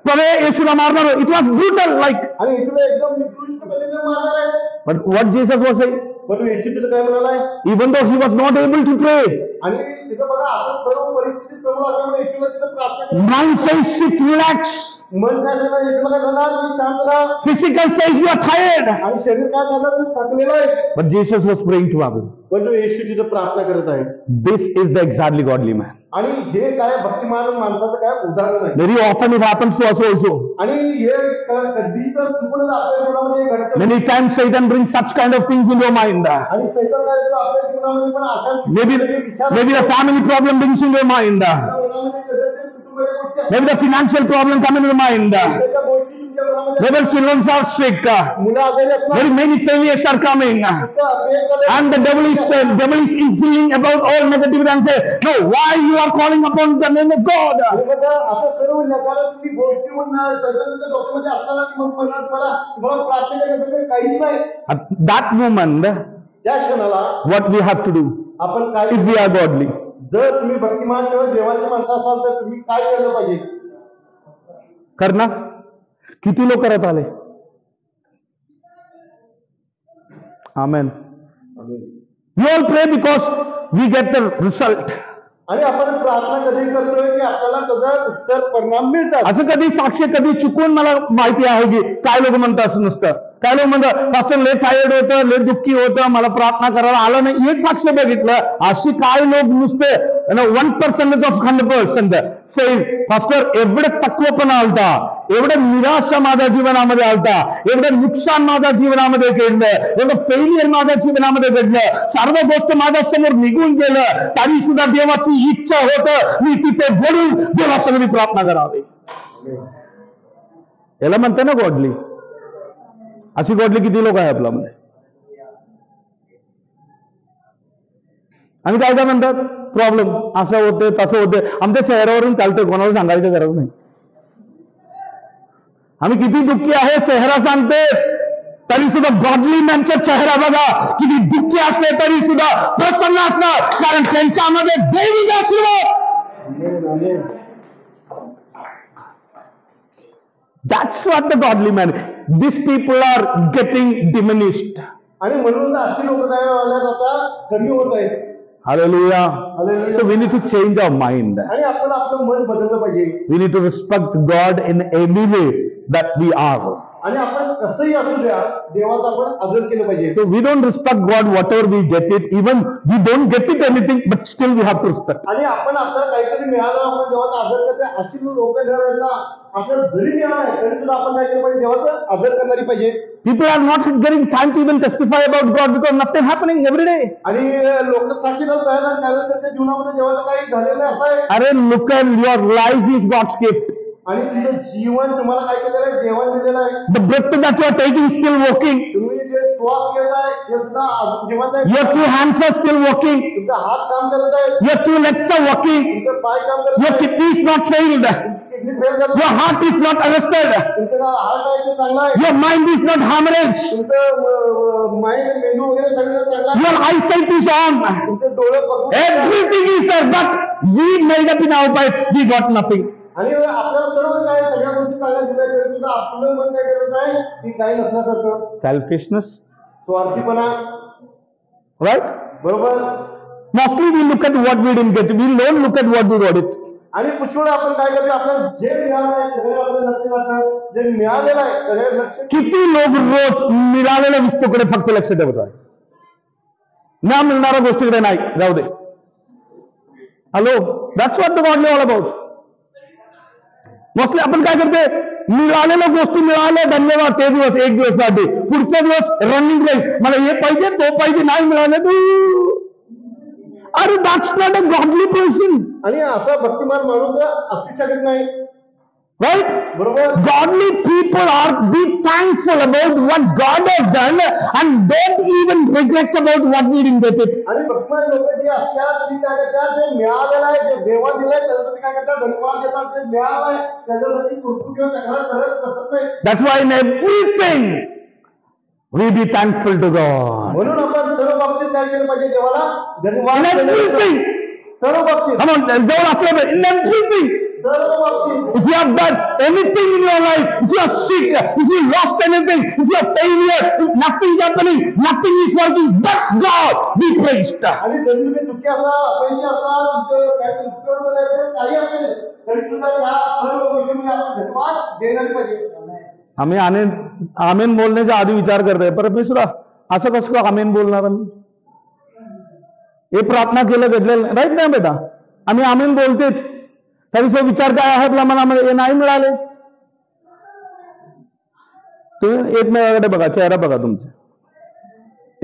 पणे येशूला मारणार. It was brutal like. आणि येशूला एकदम निकृष्ट पद्धतीने मारणार आहे. But what Jesus was saying, पण येशू तिथे काय म्हणालाय, even though he was not able to pray, आणि तिथं बघा आपण सर्व परिस्थिती समोर असल्यामुळे येशूला तिथं प्रार्थना केली. mind says sit, relax. मन काय करणार, येशूला काय करणार, मी शांत राहा. Physical says you are tired. आणि शरीर काय करणार, मी थकलेलं आहे. But Jesus was praying to Abba. पण तो येशू तिथं प्रार्थना करत आहे. This is the exactly godly man. आणि हे काय भक्तिमान माणसाचं काय उदाहरण आहे. Very often it happens to us also. आणि हे कधी तर चुकूनच आपल्या जीवनामध्ये हे घडतं. Many times Satan brings such kind of things in your mind. आणि सैतान काय करतो, आपल्या जीवनामध्ये पण अशा Maybe the family problem brings in your mind. Maybe the financial problem come in your mind. Maybe children are sick. Very many failures are coming. And the devil is feeling about all negativity and say, no, why you are calling upon the name of God? At that moment, what we have to do if we are godly? जर तुम्ही भक्तिमान किंवा देवाची माणसं असाल तर तुम्ही काय केलं पाहिजे? करणार. किती लोक करत आले? Amen. We all pray because we get the result. आणि आपण प्रार्थना कधी करतोय की आपल्याला त्याचा उत्तर परिणाम मिळतात. असं कधी साक्ष कधी चुकून मला माहिती आहे की काय लोक म्हणतात असं नसतं. काय लोक म्हणतात पास्टर लेट टायर्ड होतं, लेट दुःखी होतं, मला प्रार्थना करायला आलं नाही. एक साक्ष बघितलं. अशी काय लोक नुसते 1% of 100% से पास्टर एवढं तत्वपणा आलता, एवढं निराशा माझ्या जीवनामध्ये आलता, एवढं नुकसान माझ्या जीवनामध्ये घडलं, एवढं फेलियर माझ्या जीवनामध्ये घडलं, सर्व गोष्ट माझ्या समोर निघून गेलं, तरी सुद्धा देवाची इच्छा होतं मी तिथे बोलून देवासमोर प्रार्थना करावी. याला म्हणते ना गॉडली. अशी गॉडली किती लोक आहे आपल्यामध्ये? आणि काय काय म्हणतात प्रॉब्लेम असं होते तसं होते, आमच्या चेहऱ्यावरून चालतंय, कोणाला सांगायचं गरज नाही. आम्ही किती दुःखी आहे चेहरा सांगते, तरी सुद्धा गॉडली मॅनचा चेहरा बघा, किती दुःखी असले तरी सुद्धा प्रसन्न असणार, कारण त्यांच्यामध्ये दैविक आशीर्वाद. That's what the godly man. These people are getting diminished. आणि म्हणून अशी लोक काय व्हायला आता कमी होत आहेत. Hallelujah. So we need to change our mind. आणि आपण आपलं मन बदललं पाहिजे. We need to respect God in any way that we are. आणि आपण कसंही असू द्या देवाचा आपण आदर केलं पाहिजे. So we don't respect God whatever we get it, even we don't get it anything, but still we have to respect. आणि आपण आपल्याला काहीतरी मिळालं आपण देवाचा आदर करतो. अशी लोक घराला आपल्याला जरी मिळालं तरी सुद्धा आपण काय केलं पाहिजे, देवाचा आदर करणारी पाहिजे. People are not getting time to even testify about God because nothing happening every day. आणि लोक साक्षी देत आहेत कारण त्यांच्या जीवनामध्ये देवाचं काही झालेलं असं आहे. अरे look at your life is God's gift. आणि तुमचं जीवन तुम्हाला काय केलेलं आहे, देवाने दिलेलं आहे. The breath that you are taking is still working. तुम्ही जे श्वास घेत आहे ते सुद्धा जिवंत आहे. Your two hands are still working. तुमचा हात काम करत आहे, Your two legs are working. तुमचे पाय काम करत Your आहे, kidney is not failed. Kidney तुम्ही फेल झाला, your heart is not arrested, तुमचं हार्ट आहे ते चांगला आहे, your mind is not hemorrhaged, तुमचं माइंड मेंदू वगैरे सगळं चांगला your आहे, eyesight is on, तुमचे डोळे बघू, everything is there, but we made up in our mind, we got nothing. आणि आपल्याला सर्व काय सगळ्या गोष्टी चांगल्या दिल्या तरी सुद्धा आपलं मन काय करत आहे की काही नसल्यासारखं, Selfishness, स्वार्थीपणा, right? बरोबर. Mostly we look at what we didn't get, we don't look at what we got it. आणि पुष्कळ आपण काय करतो, आपल्याला जे मिळालं आहे सगळे आपलं लक्ष राहतं, जे मिळालेलं आहे सगळे लक्ष. किती लोक रोज मिळालेल्या वस्तूकडे फक्त लक्ष ठेवतात, न मिळणाऱ्या गोष्टीकडे नाही, जाऊ दे. Hello, that's what the godly all about. Mostly आपण काय करते, मिळालेल्या गोष्टी मिळाल्या, धन्यवाद, ते दिवस एक दिवसासाठी, पुढचा दिवस रनिंग रेस, मला हे पाहिजे तो पाहिजे, नाही मिळाले तू, अरे that's not a godly person. आणि असा भक्तिमान माणूस असू शकत नाही, राईट? बरोबर. Godly people are be thankful about what God has done and don't even regret about what we didn't get it. आणि भक्तिमान लोक जे असतात ती काय करतात, जे मिळालेलं आहे, जे देवा दिलंय त्याच्यासाठी काय करतात, धन्यवाद देतात, जे मिळालं आहे त्याच्यासाठी कुरकुर किंवा तक्रार करत बसत नाही. That's why in everything we be thankful to God. म्हणून आपण सर्व बाबतीत काय केलं पाहिजे, देवाला In धन्यवाद केलं everything. पाहिजे. सर्व बाबतीत, Come on, जवळ असलं पाहिजे. In everything. सर्व बाबतीत. If you have done anything in your life, if you are sick, if you lost anything, if you are failure, if nothing is happening, nothing is working, but God be praised. आणि जरी तुम्ही चुकी असला, अपयशी असला, तुमचं काही नुकसान झालं, काही असेल तरी सुद्धा या सर्व गोष्टींमध्ये आपण धन्यवाद देणार पाहिजे. आम्ही आमेन बोलण्याच्या आधी विचार करतोय, परमेश्वरा असं कसं का आमेन बोलणार आम्ही, हे प्रार्थना केलं घेतलेलं राईट नाही बेटा, आम्ही आमेन बोलतेच, तरी तो विचार काय आहे आपल्या मनामध्ये, हे नाही मिळाले. तुम्ही एकमेकाकडे बघा, चेहरा बघा तुमचे,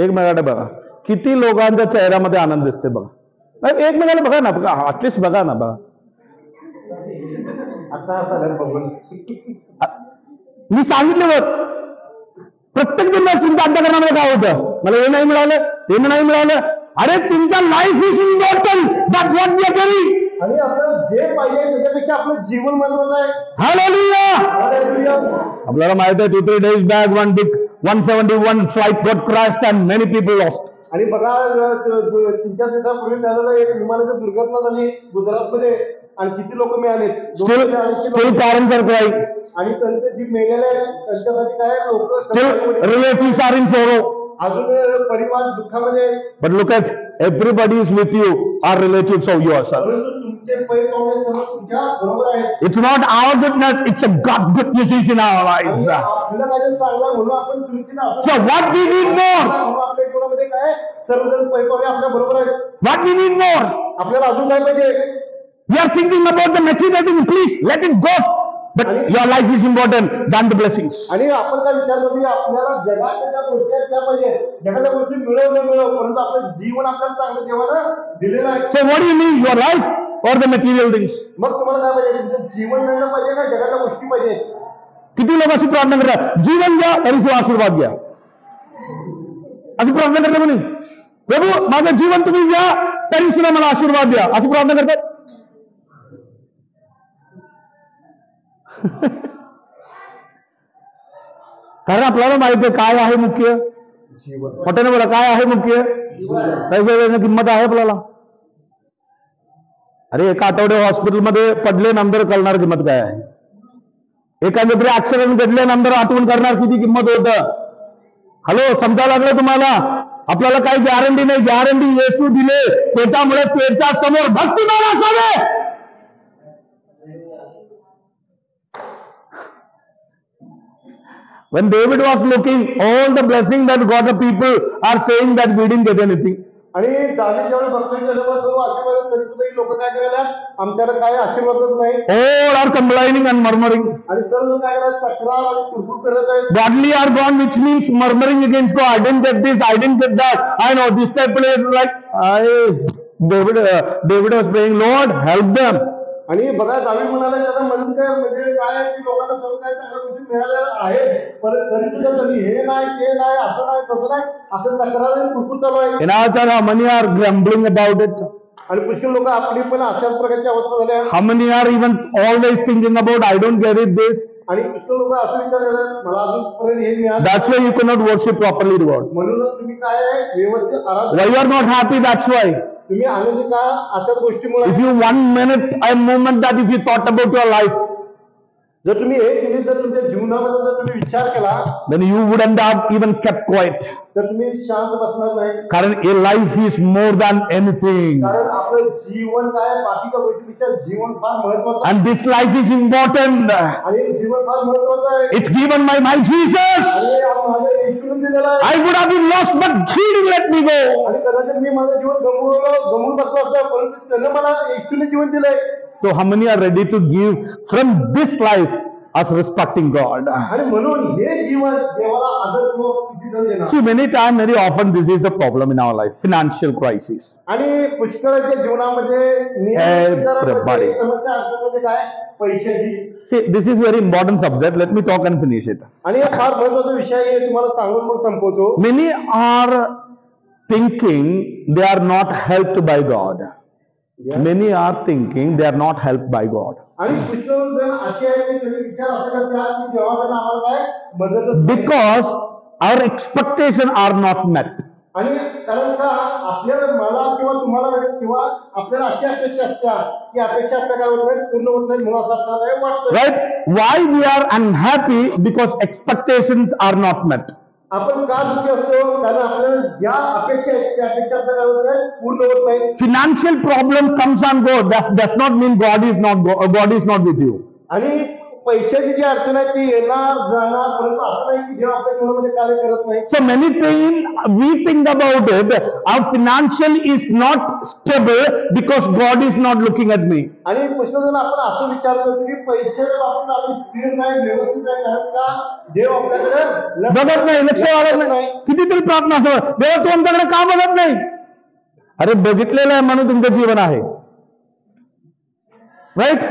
एकमेकाकडे बघा, किती लोकांच्या चेहऱ्यामध्ये आनंद दिसते बघा, एकमेकाला बघा ना, बघा ऍटलिस्ट बघा ना, बघा. आता असं बघून मी सांगितलं बघ, प्रत्येक दिवस तुमच्या अंतःकरणामध्ये काय होतं, मला हे नाही मिळालं, हे नाही मिळालं. अरे तुमच्या life is important, that what we are doing. आणि आपल्याला जे पाहिजे त्याच्यापेक्षा आपलं जीवन महत्वाचं आहे. हालेलुया. हालेलुया. आपल्याला माहित आहे 2-3 days back one big 171 flight got crashed and many people lost. आणि बघा 3-4 दिवसापूर्वी झालेलं एक विमानाची दुर्घटना झाली गुजरातमध्ये, आणि किती लोक मिळाले, Still parents are crying. आणि त्यांचे जी मेलेले आहेत त्यांच्यासाठी काय लोक, Still relatives are in sorrow. अजून परिवार दुःखामध्ये. But look at, everybody is with you, are relatives of yours. परंतु तुमचे पैसे सर्व तुमच्या बरोबर आहेत. It's not our goodness, it's a God goodness is in our lives. आपल्याला काय चांगलं म्हणून आपण सुनिश्चित आहोत. So what we need more? आपल्या जीवनामध्ये काय सर्वजण पैसे आपल्या बरोबर आहेत. What we need more? आपल्याला अजून काय पाहिजे. We are thinking about the material things, please let it go. But your life is important than the blessings. आणि आपण काय विचार करतो, आपल्याला जगाच्या ज्या गोष्टी आहेत त्या पाहिजे, जगाच्या गोष्टी मिळव न मिळव, परंतु आपलं जीवन आपल्याला चांगलं देवानं दिलेलं आहे. So what do you need, your life or the material things? मग तुम्हाला काय पाहिजे, तुमचं जीवन मिळणं पाहिजे ना जगाच्या गोष्टी पाहिजे. किती लोक अशी प्रार्थना करतात, जीवन द्या तरी सुद्धा आशीर्वाद द्या, अशी प्रार्थना करतात म्हणे, प्रभू माझं जीवन तुम्ही द्या तरी सुद्धा मला आशीर्वाद द्या, अशी प्रार्थना करतात. कारण आपल्याला माहिती आहे काय आहे मुख्य, मोठ्याने बोला काय आहे मुख्य, पैसे किंमत आहे आपल्याला. अरे एका आठवड्या हॉस्पिटलमध्ये पडल्यानंतर कळणार किंमत काय आहे, एखाद्या तरी ऍक्सिडेंट घडल्यानंतर आठवण करणार किती किंमत होत. हॅलो, समजा लागलं तुम्हाला, आपल्याला काही गॅरंटी नाही, गॅरंटी येशू दिले, त्याच्यामुळे त्याच्या समोर भक्तिमान असावे. When David was looking, all the blessing that God, the people are saying that we didn't get anything. आणि दावीद ज्यावेळी भक्ती केल्यावर सर्व आशीर्वाद तरी सुद्धा ही लोक काय करायला, आमच्याकडे काय आशीर्वादच नाही. All are complaining and murmuring. आणि सर्व काय करायला, तक्रार आणि कुरकुर करत आहेत. Godly are gone, which means murmuring against God. I didn't get this, I didn't get that. I know this type of like David was praying, Lord help them. आणि बघा दावीद म्हणाला त्याचा मदत काय, म्हणजे काय आहे की लोकांना सर्व काय चांगल्या गोष्टी मिळालेल्या आहेत, परंतु तरी सुद्धा त्यांनी हे नाही ते नाही असं नाही तसं नाही असं तक्रार आणि कुरकुर चालू आहे. In our church, how many are grumbling about it? आणि पुष्कळ लोक आपली पण अशाच प्रकारची अवस्था झाल्या. How many are even always thinking about, I don't get it this? आणि पुष्कळ लोक असं विचार करतात, मला अजूनपर्यंत हे मिळालं. That's why you cannot worship properly God. म्हणूनच तुम्ही काय आहे, व्यवस्थित आराधना. Why you are not happy? That's why. तुम्ही आनंदी का अशाच गोष्टीमुळे. If you 1 minute, a moment that if you thought about your life, जर तुम्ही एक मिनिट जर तुमच्या जीवनाबद्दल जर तुम्ही विचार केला, then you wouldn't have even kept quiet. तर तुम्ही शांत बसणार नाही. कारण a life is more than anything. कारण आपलं जीवन काय, बाकीच्या गोष्टीपेक्षा जीवन फार महत्वाचं आहे. And this life is important. आणि जीवन फार महत्वाचं आहे. It's given by my Jesus. आणि माझ्या येशूने दिलेलं आहे. I would have been lost, but He didn't let me go. आणि कदाचित मी माझं जीवन गमवून बसलो असतो, परंतु त्यानं मला येशूने जीवन दिलंय. So how many are ready to give from this life as respecting God? आणि म्हणून हे जीवन देवाला आदर किती जण देणार. See, many times, very often, this is the problem in our life: financial crisis. आणि पुष्कळाच्या जीवनामध्ये Everybody. समस्या म्हणजे काय, पैशाची. See, this is very important subject. Let me talk and finish it. आणि हा फार महत्वाचा विषय आहे, तुम्हाला सांगून मग संपवतो. Many are thinking they are not helped by God. Many are thinking they are not helped by God. आणि पुष्कळ जण असे आहेत की तुम्ही विचार असं करतात की जेव्हा त्यांना आम्हाला काय मदत, Because our expectations are not met. आणि कारण का आपल्याला, मला किंवा तुम्हाला किंवा आपल्याला अशी अपेक्षा असतात की अपेक्षा आपल्या काय होत नाही, पूर्ण होत नाही, म्हणून असं आपल्याला काय वाटतं. Right? Why we are unhappy? Because expectations are not met. आपण का दुःखी असतो, कारण आपल्याला ज्या अपेक्षा आहेत त्या अपेक्षा आपल्या काय होत नाही, पूर्ण होत नाही. Financial problem comes and goes. That does not mean God is not with you. आणि पैशाची जी अडचण आहे ती येणार जाणार, परंतु असं नाही की जेव्हा आपल्या जीवनामध्ये कार्य करत नाही. So many things we think about it. Our financial is not stable because God is not looking at me. आणि पुष्कळ जण आपण असं विचार करतो की पैशाच्या बाबतीत आपण स्थिर नाही, व्यवस्थित आहे, कारण का देव आपल्याकडे बघत नाही, लक्ष घालत नाही. कितीतरी प्रार्थना असतो, देवा तू आमच्याकडे का बघत नाही? अरे बघितलेलं आहे म्हणून तुमचं जीवन आहे. राईट?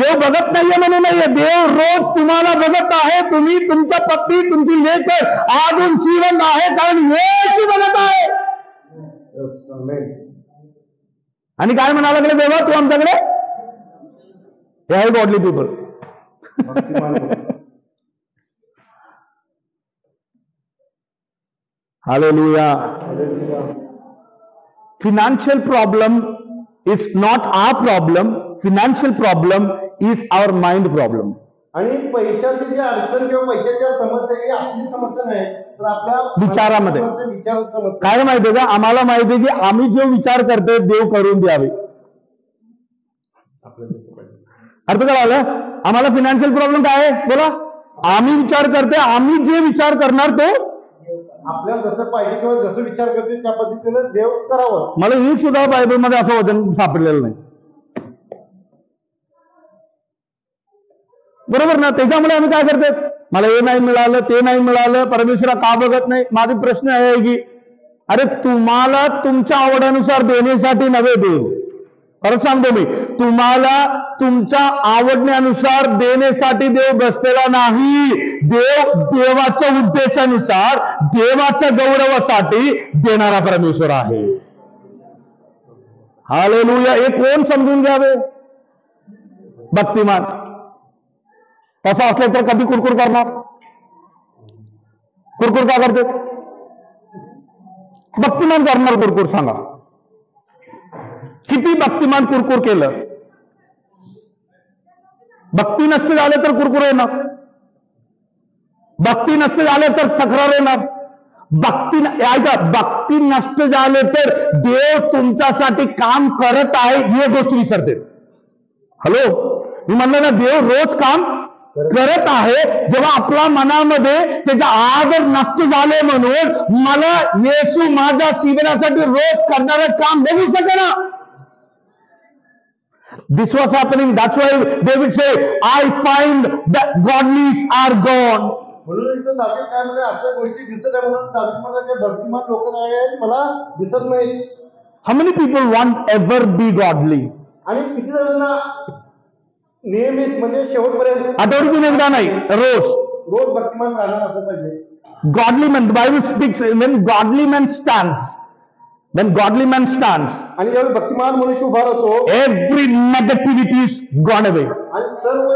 देव बघत नाहीये म्हणून नाहीये, देव रोज तुम्हाला बघत आहे. तुम्ही, तुमच्या पत्नी, तुमची लेकर अजून जीवन आहे, कारण येशू बघत आहे. आणि काय म्हणायला लागले, देवा तू आमच्याकडे. हे आहे godly people. Hallelujah. Financial problem is not our problem. Financial problem is our mind problem. आणि पैशाची जी अडचण किंवा पैशाच्या समस्या ही आपली समस्या नाही, तर आपल्या विचारामध्ये. समस्या. काय माहितीये का, आम्हाला माहितीये की आम्ही जो विचार करतोय देव करून द्यावे. अर्थ कळालं? आम्हाला फिनान्शियल प्रॉब्लेम काय आहे बोला. आम्ही विचार करतोय, आम्ही जे विचार करणार तो आपल्याला जसं पाहिजे किंवा जसं विचार करते त्या पद्धतीने देव करावं. मला एक सुद्धा बायबलमध्ये असं वचन सापडलेलं नाही. बरोबर ना? त्याच्यामुळे आम्ही काय करतोय, मला हे नाही मिळालं, ते नाही मिळालं, परमेश्वरा का बघत नाही. माझा प्रश्न आहे की अरे तुम्हाला तुमच्या आवडीनुसार देण्यासाठी नव्हे देव. परत सांगतो मी, तुम्हाला तुमच्या आवडण्यानुसार देण्यासाठी देव बसलेला नाही. देव देवाच्या उद्देशानुसार, देवाच्या गौरवासाठी देणारा परमेश्वर आहे. हालेलुया. हे कोण समजून घ्यावे? भक्तिमान. तसं असलं तर कधी कुरकुर करणार? कुरकुर का करते? भक्तिमान करणार कुरकुर? सांगा किती भक्तिमान कुरकुर केलं? भक्ती नसते झाले तर कुरकुर येणार, भक्ती नसते झाले तर तक्रार येणार. भक्ती नष्ट झाले तर देव तुमच्यासाठी काम करत आहे हे गोष्ट विसरते. हॅलो, मी म्हणलं ना, देव रोज काम करत आहे. जेव्हा आपल्या मनामध्ये त्याचा आदर नष्ट झाले म्हणून मला येशू माझ्या जीवनासाठी रोज करणारं काम बघू शकेना. This was happening. That's why David said, I find that godlies are gone. म्हणून इथं दावीद काय म्हणजे अशा गोष्टी दिसत आहे म्हणून दावीद म्हणाले भक्तिमान लोक नाही आहेत, मला दिसत नाही. How many people want ever be godly? आणि किती जणांना नियमित म्हणजे शेवटपर्यंत, आठवड्यातून एकदा नाही, रोज भक्तिमान राहणार असं पाहिजे. Godly man, the Bible speaks when godly man stands. When godly man stands. आणि ज्यावेळी भक्तिमान मनुष्य उभा राहतो every negativity is gone away. आणि सर्व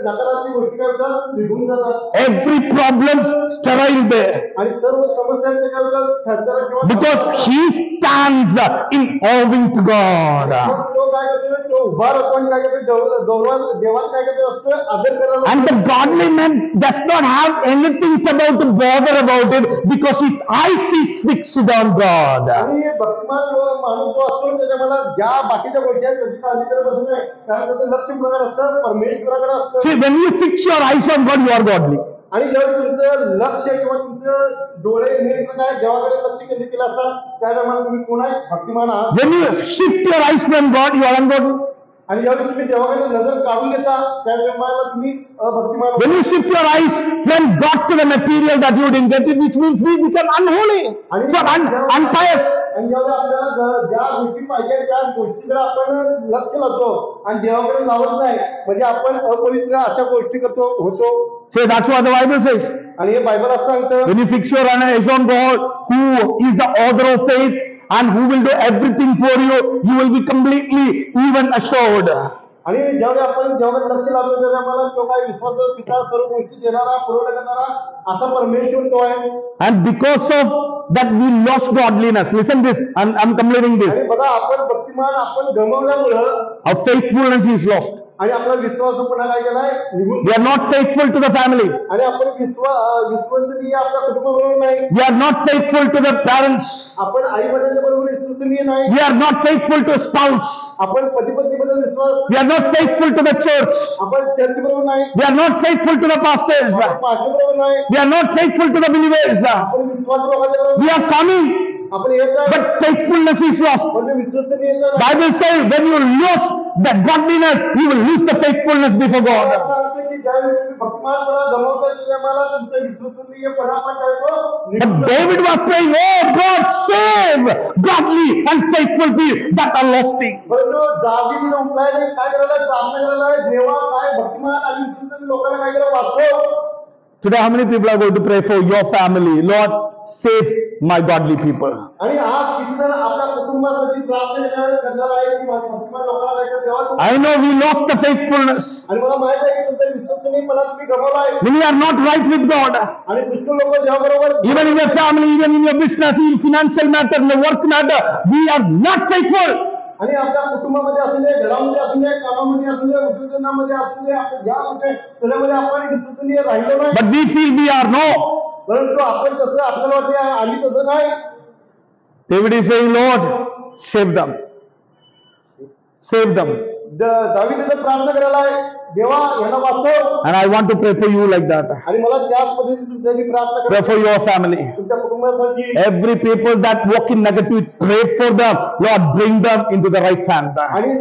नकारात्मक गोष्टी काय होतात निघून जातात Every problem sterile there. आणि सर्व समस्यांचे काय होतात थरथर किंवा Because he stands in owing to God. तो काय करतो तो उभा राहतो आणि काय करतो देवाला काय करतो असतो आदर करायला And the godly man does not have anything about to bother about it because his eyes is fixed on God. आणि भक्तिमान माणूस जो असतो त्याच्या मला ज्या बाकीच्या गोष्टी आहेत त्याची काळजी करत बसू नये कारण त्याचं लक्ष कुणाकडे असतं परमेश्वराकडे असतं See, when you fix your eyes on God, you are godly. आणि जेव्हा तुमचं लक्ष किंवा तुमचं डोळे नेत्र काय देवाकडे लक्ष केंद्रित केलं असतात त्याप्रमाणे तुम्ही कोण आहे भक्तिमान आहात When you shift your eyes from God, you are ungodly. आणि ज्यावेळी तुम्ही देवाकडे नजर काढून घेता त्याप्रमाणे तुम्ही अभक्तिमान When you shift your eyes from God to the material that you didn't get it, which means we become unholy, so unpious. आणि ज्यावेळी आपल्याला ज्या गोष्टी पाहिजे त्या गोष्टीकडे आपण लक्ष लावतो आणि देवाकडे लावत नाही म्हणजे आपण अपवित्र अशा गोष्टी करतो होतो So that's what the Bible says. आणि हे बायबल असं सांगतं When you fix your eyes on God, who is the author of faith and who will do everything for you, you will be completely even assured. आणि ज्यावेळी आपण देवाकडे लक्ष लावतो त्यावेळी आम्हाला तो काय विश्वासाचा पिता सर्व गोष्टी देणारा पुरवठा करणारा असा परमेश्वर तो आहे And because of that we lost godliness. Listen this, I'm completing this. आणि बघा आपण भक्तिमान आपण गमावल्यामुळं Our faithfulness is lost. आणि आपला विश्वास पुन्हा काय केलाय निघून We are not faithful to the family. आणि आपण विश्वसनीय आपल्या कुटुंबाबरोबर नाही We are not faithful to the parents. आपण आई वडिलांच्या बरोबर विश्वसनीय नाही We are not faithful to spouse. आपण पती पत्नीबद्दल विश्वास We are not faithful to the church. आपण चर्च बरोबर नाही We are not faithful to the pastors. आपण पास्टर बरोबर नाही We are not faithful to the believers. आपण विश्वास लोकांच्या बरोबर We are coming, आपण येत आहे but faithfulness is lost. म्हणजे विश्वसनीय नाही. Bible says when you lose the godliness, you will lose the faithfulness before God. असं सांगतं की ज्यावेळी तुम्ही भक्तिमानपणा गमावता त्यावेळेला तुमचं विश्वसनीयपणा आपण काय होतो But निघून जातो. David was praying, oh God, save godly and faithful people that are losting. परंतु दावीदने उठलाय नाही काय करायला प्रार्थना करायला देवा काय भक्तिमान आणि विश्वसनीय लोकांना काय करायला वाचव Today, how many people are going to pray for your family? Lord, save my godly people. आणि आज किती जण आपल्या कुटुंबासाठी प्रार्थना करणार आहे की भक्तिमान लोकांना काय करायला देवा तू- I know we lost the faithfulness. आणि मला माहित आहे की तुमचा विश्वसनीयपणा तुम्ही गमावला आहे When we are not right with God, आणि पुष्कळ लोक देवाबरोबर even in your family, even in your business, in financial matter, in the work matter, we are not faithful. आणि आपल्या कुटुंबामध्ये असू दे घरामध्ये असू दे कामामध्ये असू दे उद्योजनामध्ये असू दे आपल्या ज्या होते त्याच्यामध्ये आपण विश्वसनीय राहिलो नाही But we feel we are no. परंतु आपण तसं आपल्याला वाटते आम्ही तसं नाही David is saying, Lord, save them. Save them. दावीदेने प्रार्थना करायला आहे देवा यांना वाचव And I want to pray for you like that. आणि मला त्याच पद्धतीने तुमच्यासाठी प्रार्थना Pray करायची for your family. तुमच्या कुटुंबासाठी Every people that walk in negativity, pray for them. Lord, bring them into the right hand. आणि